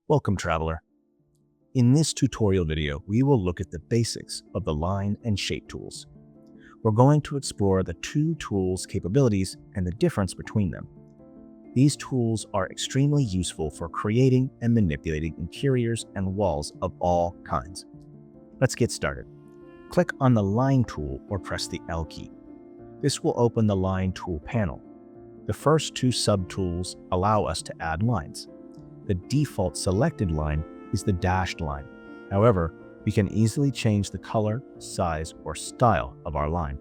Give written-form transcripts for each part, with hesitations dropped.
Welcome, traveler. In this tutorial video, we will look at the basics of the line and shape tools. We're going to explore the two tools' capabilities and the difference between them. These tools are extremely useful for creating and manipulating interiors and walls of all kinds. Let's get started. Click on the Line tool or press the L key. This will open the Line tool panel. The first two subtools allow us to add lines. The default selected line is the dashed line. However, we can easily change the color, size, or style of our line.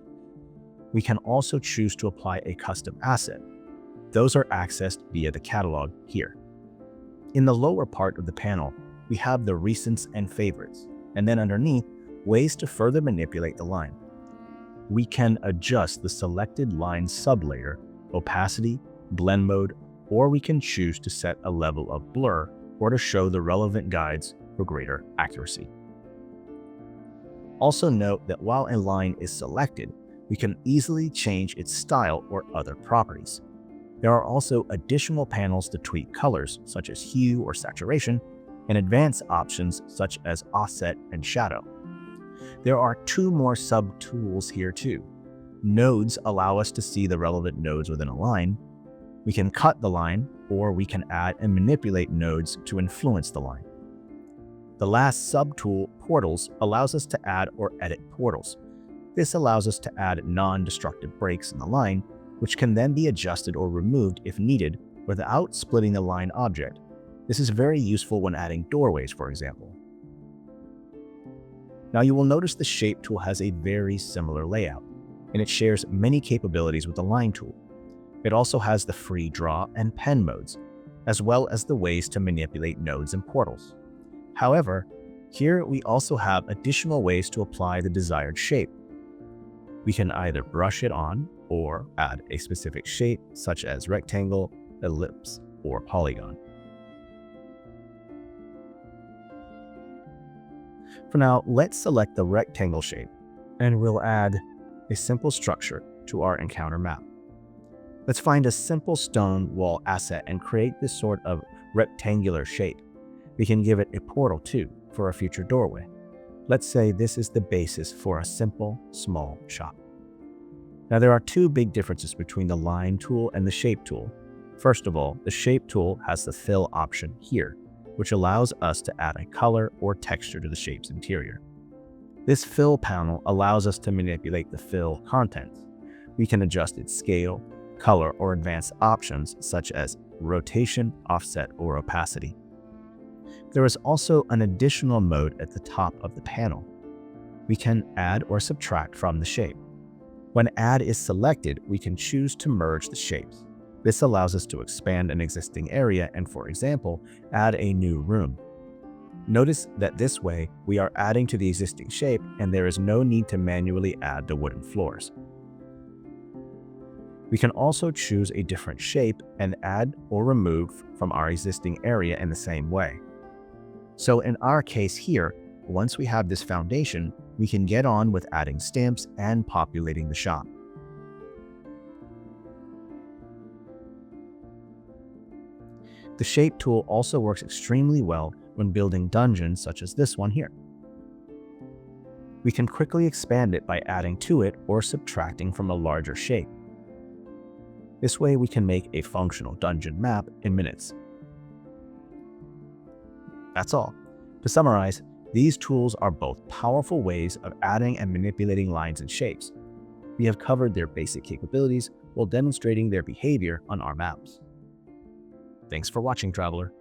We can also choose to apply a custom asset. Those are accessed via the catalog here. In the lower part of the panel, we have the recents and favorites, and then underneath, ways to further manipulate the line. We can adjust the selected line sublayer, opacity, blend mode, or we can choose to set a level of blur or to show the relevant guides for greater accuracy. Also note that while a line is selected, we can easily change its style or other properties. There are also additional panels to tweak colors, such as hue or saturation, and advanced options such as offset and shadow. There are two more sub-tools here too. Nodes allow us to see the relevant nodes within a line. We can cut the line, or we can add and manipulate nodes to influence the line. The last subtool, Portals, allows us to add or edit portals. This allows us to add non-destructive breaks in the line, which can then be adjusted or removed if needed without splitting the line object. This is very useful when adding doorways, for example. Now you will notice the Shape tool has a very similar layout, and it shares many capabilities with the Line tool. It also has the free draw and pen modes, as well as the ways to manipulate nodes and portals. However, here we also have additional ways to apply the desired shape. We can either brush it on or add a specific shape such as rectangle, ellipse, or polygon. For now, let's select the rectangle shape, and we'll add a simple structure to our encounter map. Let's find a simple stone wall asset and create this sort of rectangular shape. We can give it a portal too for a future doorway. Let's say this is the basis for a simple, small shop. Now there are two big differences between the Line tool and the Shape tool. First of all, the Shape tool has the fill option here, which allows us to add a color or texture to the shape's interior. This fill panel allows us to manipulate the fill contents. We can adjust its scale, color, or advanced options such as rotation, offset, or opacity. There is also an additional mode at the top of the panel. We can add or subtract from the shape. When Add is selected, we can choose to merge the shapes. This allows us to expand an existing area and, for example, add a new room. Notice that this way, we are adding to the existing shape and there is no need to manually add the wooden floors. We can also choose a different shape and add or remove from our existing area in the same way. So in our case here, once we have this foundation, we can get on with adding stamps and populating the shop. The Shape tool also works extremely well when building dungeons such as this one here. We can quickly expand it by adding to it or subtracting from a larger shape. This way we can make a functional dungeon map in minutes. That's all. To summarize, these tools are both powerful ways of adding and manipulating lines and shapes. We have covered their basic capabilities while demonstrating their behavior on our maps. Thanks for watching, traveler.